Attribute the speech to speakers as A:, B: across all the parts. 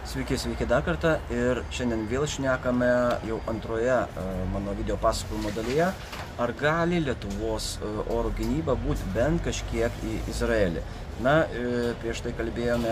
A: Sveiki dar kartą ir šiandien vėl šnekame jau antroje mano video pasakojimo dalyje, ar gali Lietuvos oro gynyba būti bent kažkiek į Izraelį. Na, prieš tai kalbėjome,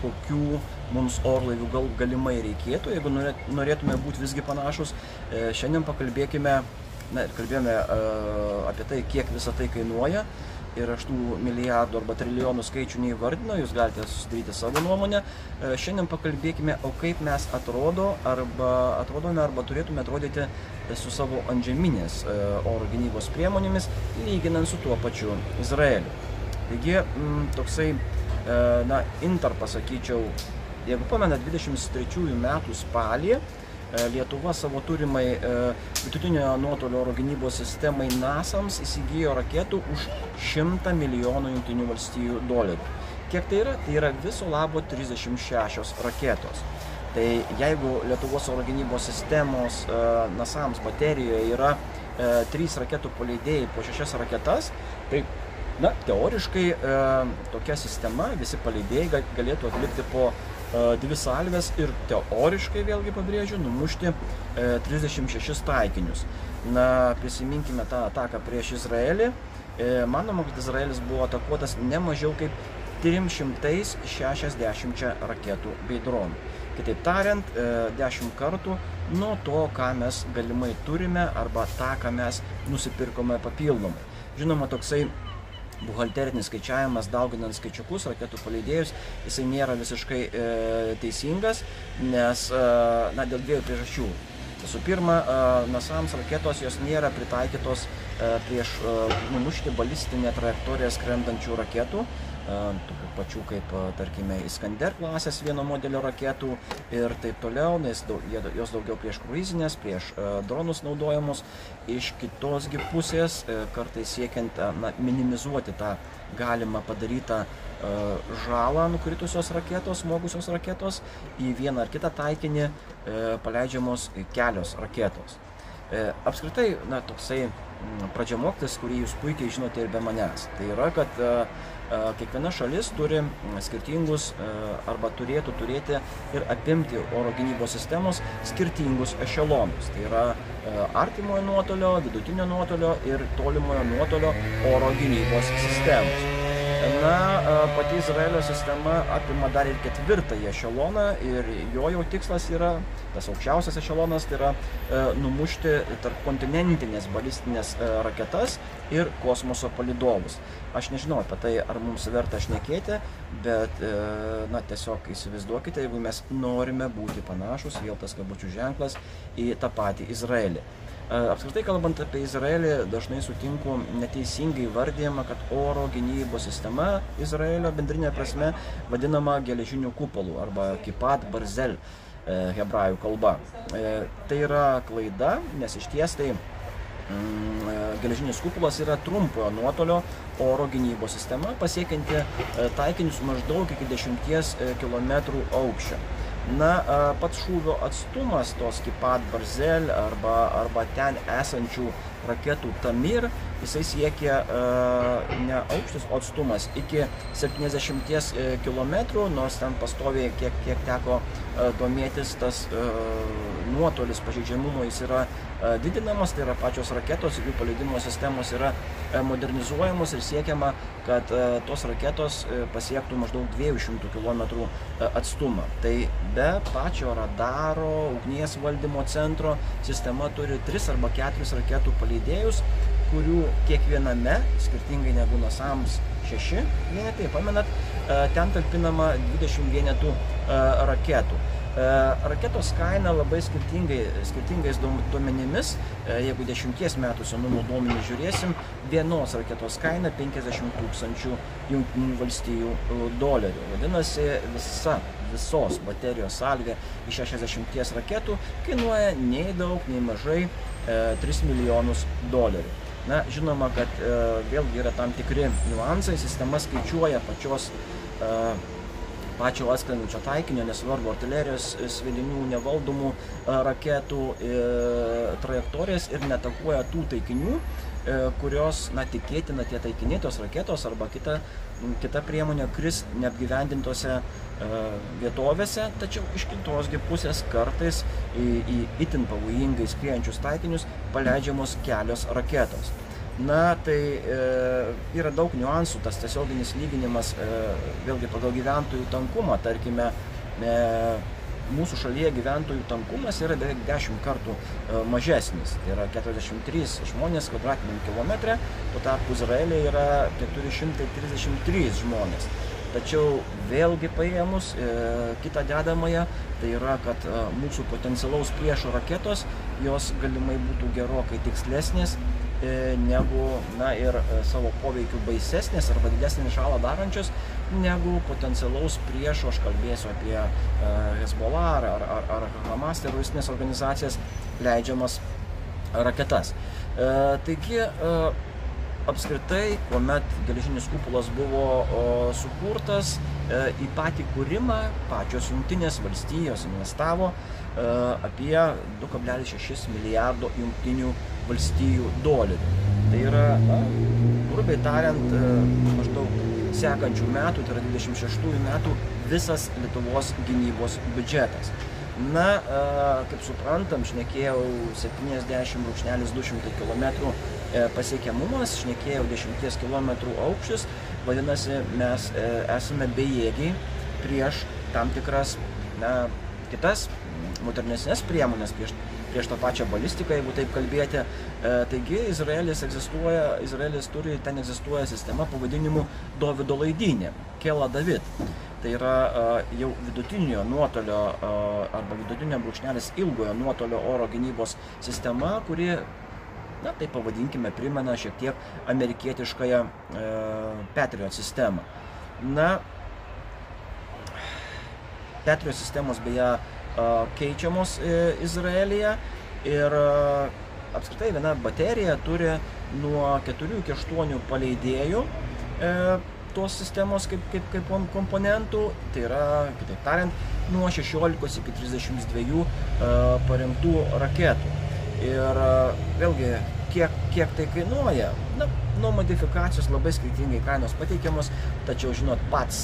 A: kokių mums orlaivių galimai reikėtų, jeigu norėtume būti visgi panašus. Šiandien pakalbėkime, kalbėjome apie tai, kiek visą tai kainuoja. Ir aš tų milijardų arba trilijonų skaičių neįvardinu, jūs galite susidaryti savo nuomonę. Šiandien pakalbėkime, o kaip mes atrodome arba turėtume atrodyti su savo antžeminės oro gynybos priemonėmis, lyginant su tuo pačiu Izraeliu. Taigi, toksai, intarpas, sakyčiau, jeigu pamena 23 metų spalį, Lietuva savo turimai vidutinio nuotolio oro gynybos sistemai NASAMS įsigijo raketų už $100 milijonų Jungtinių valstijų dolerių. Kiek tai yra? Tai yra viso labo 36 raketos. Tai jeigu Lietuvos oro gynybos sistemos NASAMS baterijoje yra 3 raketų paleidėjai po 6 raketas, tai teoriškai tokia sistema, visi paleidėjai galėtų atlikti po 2 salves ir teoriškai, vėlgi pabrėžiu, numušti 36 taikinius. Prisiminkime tą ataką prieš Izraelį. Manoma, kad Izraelis buvo atakuotas ne mažiau kaip 360 raketų bei dronų. Kitaip tariant, 10 kartų nuo to, ką mes galimai turime, arba tą, ką mes nusipirkome papildomai. Žinoma, toksai buhalterinis skaičiavimas, dauginant skaičiukus, raketų paleidėjus, jisai nėra visiškai teisingas, nes dėl dviejų priežasčių. Visų pirma, NASAMS raketos jos nėra pritaikytos prieš numušti balistinę trajektoriją skrendančių raketų, tokių pačių kaip, tarkime, Iskander klasės vieno modelio raketų ir taip toliau, nes jos daugiau prieš kruizinės, prieš dronus naudojamus. Iš kitos pusės, kartais siekiant minimizuoti tą galimą padarytą žalą nukritusios raketos, smogusios raketos, į vieną ar kitą taikinį paleidžiamos kelios raketos. Apskritai, toksai pradžiamoktis, kurį jūs puikiai žinote ir be manęs. Tai yra, kad kiekviena šalis turi skirtingus arba turėtų turėti ir apimti oro gynybos sistemos skirtingus ešelonus. Tai yra artimojo nuotolio, vidutinio nuotolio ir tolimojo nuotolio oro gynybos sistemos. Pati Izraelio sistema apima dar ir 4-ąjį ešeloną ir jo jau tikslas yra, tas aukščiausias ešelonas, tai yra numušti tarpkontinentinės balistinės raketas ir kosmoso palydovus. Aš nežinau apie tai, ar mums verta šnekėti, bet tiesiog įsivaizduokite, jeigu mes norime būti panašus, vėl tas kabučių ženklas, į tą patį Izraelį. Apskritai, kalbant apie Izraelį, dažnai sutinku neteisingai vardijama, kad oro gynybos sistema Izraelio bendrinė prasme vadinama geležiniu kupolu arba kipat barzel hebrajų kalba. Tai yra klaida, nes iš ties tai geležinis kupolas yra trumpojo nuotolio oro gynybos sistema, pasiekianti taikinius maždaug iki 10 km aukščio. Pats šūvio atstumas tos kipat barzel arba ten esančių raketų Tamir, jisai siekia ne aukštis, o atstumas iki 70 km, nors ten pastoviai, kiek teko domėtis, tas nuotolis pažeidžiamumo jis yra didinamas, tai yra pačios raketos ir jų paleidimo sistemos yra modernizuojamos ir siekiama, kad tos raketos pasiektų maždaug 200 km atstumą. Tai be pačio radaro, ugnies valdymo centro sistema turi 3 arba 4 raketų paleidėjus, kurių kiekviename, skirtingai negu NASAMS 6 vienetai, pamenat, ten talpinama 20 vienetų raketų. Raketos kaina labai skirtingais duomenimis, jeigu 10 metų senumo duomenys žiūrėsim, vienos raketos kaina 50 000 Jungtinių valstijų dolerių. Vadinasi, visos baterijos salvė iš 60 raketų kainuoja nei daug, nei mažai 3 milijonus dolerių. Žinoma, kad vėlgi yra tam tikri niuansai, sistema skaičiuoja pačio atskrendančio taikinio, nesvarbu artilerijos sviedinių, nevaldomų raketų trajektorijas ir neatakuoja tų taikinių, kurios, tikėtina, tie taikiniai, tos raketos arba kita priemonė kris neapgyvendintose vietovėse, tačiau iš kitos pusės kartais į itin pavojingai skriejančius taikinius paleidžiamos kelios raketos. Tai yra daug niuansų, tas tiesioginis lyginimas vėlgi pagal gyventojų tankumą, tarkime, mūsų šalyje gyventojų tankumas yra beveik 10 kartų mažesnis, tai yra 43 žmonės kvadratiniam kilometre, tuo tarpu Izraelyje yra 433 žmonės. Tačiau vėlgi paėmus kitą dedamąją, tai yra, kad mūsų potencialaus priešo raketos, jos galimai būtų gerokai tikslesnės negu, ir savo poveikiu baisesnės arba didesnį žalą darančios, negu potencialaus priešo, aš kalbėsiu apie Hezbollah ar Hamas teroristinės organizacijas, leidžiamas raketas. Taigi, apskritai, kuomet geležinis kupolas buvo sukurtas, į patį kūrimą pačios Jungtinės valstijos investavo apie 2,6 milijardo Jungtinių valstijų dolerių. Tai yra, grubiai tariant, maždaug sekančių metų, tai yra 26 metų visas Lietuvos gynybos biudžetas. Kaip suprantam, šnekėjau 70,200 km pasiekiamumas, šnekėjau 10 km aukštis, vadinasi, mes esame bejėgiai prieš tam tikras, kitas modernesnės priemonės, prieš tą pačią balistiką, jeigu taip kalbėti. Taigi, ten egzistuoja sistema pavadinimu Dovydo laidynė, Kela David. Tai yra jau vidutinio nuotolio arba vidutinio brūkšnelis ilgojo nuotolio oro gynybos sistema, kuri, tai pavadinkime, primena šiek tiek amerikietiškąją Patriot sistemą. Patriot sistemos beje keičiamos Izraelyje ir apskritai viena baterija turi nuo 4 iki 8 paleidėjų tos sistemos kaip komponentų, tai yra, kitaip tariant, nuo 16 iki 32 paremtų raketų. Ir vėlgi, kiek tai kainuoja? Nuo modifikacijos labai skirtingai kainos pateikiamos, tačiau, žinot, pats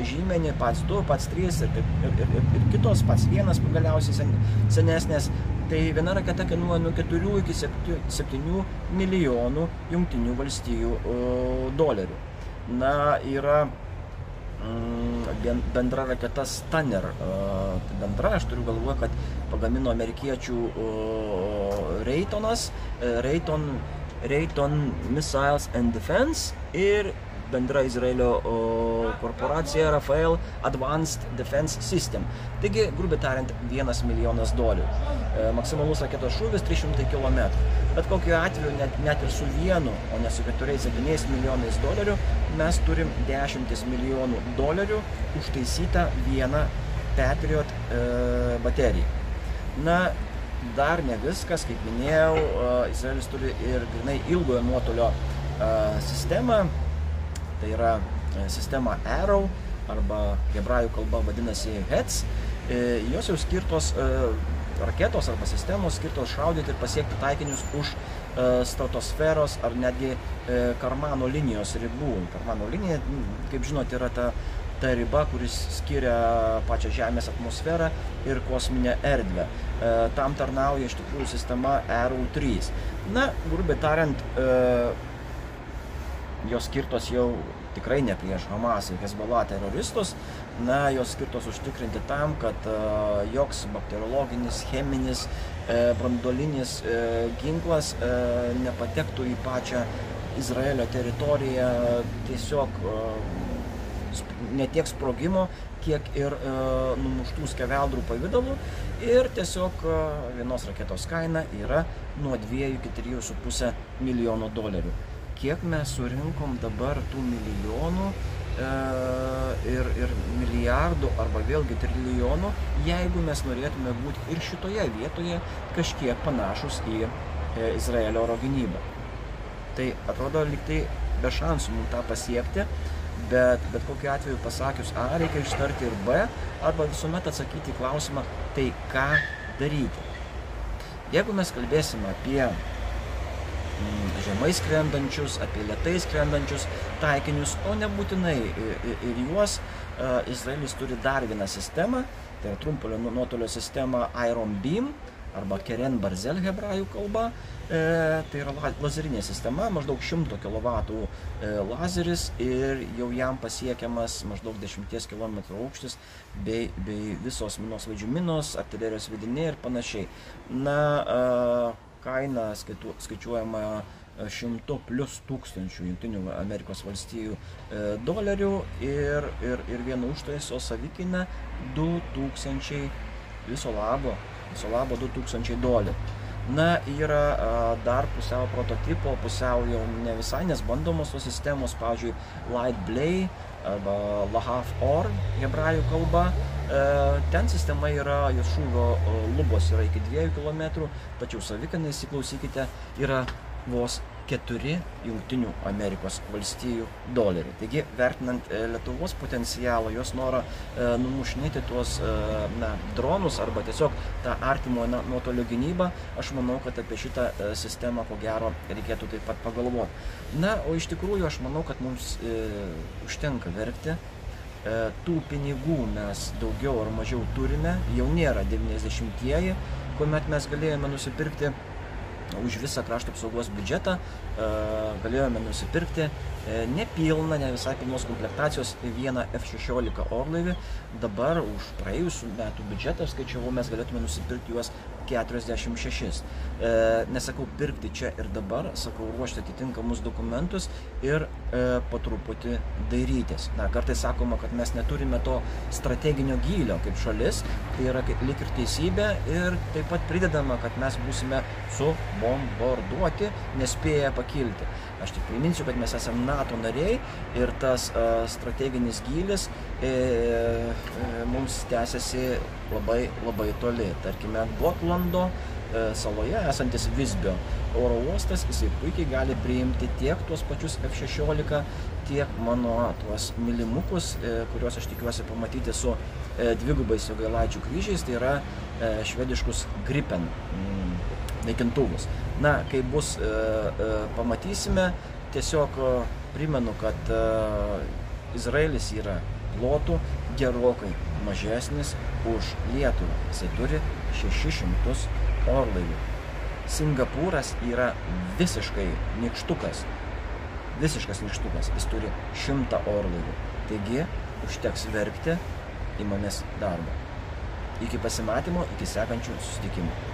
A: žymenį, pats 2, pats 3 ir kitos, pats 1 galiausiai senesnės, tai viena raketa kainuoja nuo 4 iki 7 milijonų Jungtinių valstijų dolerių. Yra bendra raketa Stunner. Bendra, aš turiu galvoje, kad pagamino amerikiečių Raytonas, Rayton Missiles and Defense ir bendra Izraelio korporacija Rafael Advanced Defense System. Taigi, grubiai tariant, $1 milijonas. Maksimalus raketos šūvis 300 km. Bet kokiu atveju, net ir su vienu, o ne su 4-7 milijonais dolerių, mes turim $10 milijonų užtaisytą vieną Patriot bateriją. Dar ne viskas, kaip minėjau, Izraelis turi ir grinai ilgojo nuotolio sistemą, tai yra sistema Arrow, arba hebrajų kalba vadinasi HETS. Jos jau skirtos raketos arba sistemos skirtos šaudyti ir pasiekti taikinius už stratosferos ar netgi Karmano linijos ribų. Karmano linija, kaip žinot, yra ta riba, kuris skiria pačią Žemės atmosferą ir kosminę erdvę. Tam tarnauja iš tikrųjų sistema Arrow 3. Grubiai tariant, jos skirtos jau tikrai ne prieš Hamas ir Hezbollah teroristus, jos skirtos užtikrinti tam, kad joks bakteriologinis, cheminis, branduolinis ginklas nepatektų į pačią Izraelio teritoriją tiesiog ne tiek sprogimo, kiek ir numuštų skeveldrų pavidalų. Ir tiesiog vienos raketos kaina yra nuo 2 iki 3,5 milijono dolerių. Kiek mes surinkom dabar tų milijonų ir milijardų arba vėlgi trilijonų, jeigu mes norėtume būti ir šitoje vietoje kažkiek panašus į Izraelio oro gynybą. Tai atrodo lyg tai be šansų mums tą pasiekti, bet kokiu atveju pasakius A, reikia ištarti ir B, arba visuomet atsakyti į klausimą, tai ką daryti. Jeigu mes kalbėsime apie žemai skrendančius, apie lėtai skrendančius taikinius, o nebūtinai ir juos. Izraelis turi dar vieną sistemą, tai yra trumpo nuotolio sistema Iron Beam arba Keren Barzel hebrajų kalba. Tai yra lazerinė sistema, maždaug 100 kW lazeris ir jau jam pasiekiamas maždaug 10 km aukštis bei visos minosvaidžių minos, artilerijos sviediniai ir panašiai. Na, kaina skaičiuojama 100 plus tūkstančių Jungtinių Amerikos valstijų dolerių ir vieno užtaiso savikaina 2000 viso labo 2000 dolerių. Na, yra dar pusiau prototipo, pusiau jau ne visai, nes bandomos tos sistemos, pavyzdžiui, Light Blay arba Lahav Or hebrajų kalba. Ten sistema yra, jos šūvio lubos yra iki 2 km, tačiau savikaina, įsiklausykite, yra vos 4 Jungtinių Amerikos valstijų dolerių. Taigi, vertinant Lietuvos potencialą, jos norą numušinėti tuos dronus arba tiesiog tą artimo nuotolio gynybą, aš manau, kad apie šitą sistemą, ko gero, reikėtų taip pat pagalvoti. Na, o iš tikrųjų, aš manau, kad mums užtenka verkti. Tų pinigų mes daugiau ar mažiau turime, jau nėra 90-ieji, kuomet mes galėjome nusipirkti už visą krašto apsaugos biudžetą, galėjome nusipirkti nepilną, ne visai pilnos komplektacijos vieną F-16 orlaivį. Dabar už praėjusių metų biudžetą, aš skaičiavau, mes galėtume nusipirkti juos 46. Nesakau pirkti čia ir dabar, sakau ruošti atitinkamus dokumentus ir po truputį dairytis. Na, kartais sakoma, kad mes neturime to strateginio gylio kaip šalis, tai yra lyg ir teisybė, ir taip pat pridedama, kad mes būsime subombarduoti, nespėję pakilti. Aš tik priminsiu, kad mes esame NATO nariai ir tas strateginis gylis mums tęsiasi labai toli. Tarkime, Gotlando saloje esantis Visbio oro uostas, jisai puikiai gali priimti tiek tuos pačius F-16, tiek mano tuos mylimukus, kuriuos aš tikiuosi pamatyti su dvigubais Jogailaičių kryžiais, tai yra švediškus Gripen naikintuvus. Na, kai bus, pamatysime. Tiesiog primenu, kad Izraelis yra plotų gerokai mažesnis už Lietuvą. Jisai turi 600 orlaivių. Singapūras yra visiškai nykštukas. Visiškas nykštukas. Jis turi 100 orlaivių. Taigi, užteks verkti, imamės darbo. Iki pasimatymo, iki sekančių susitikimų.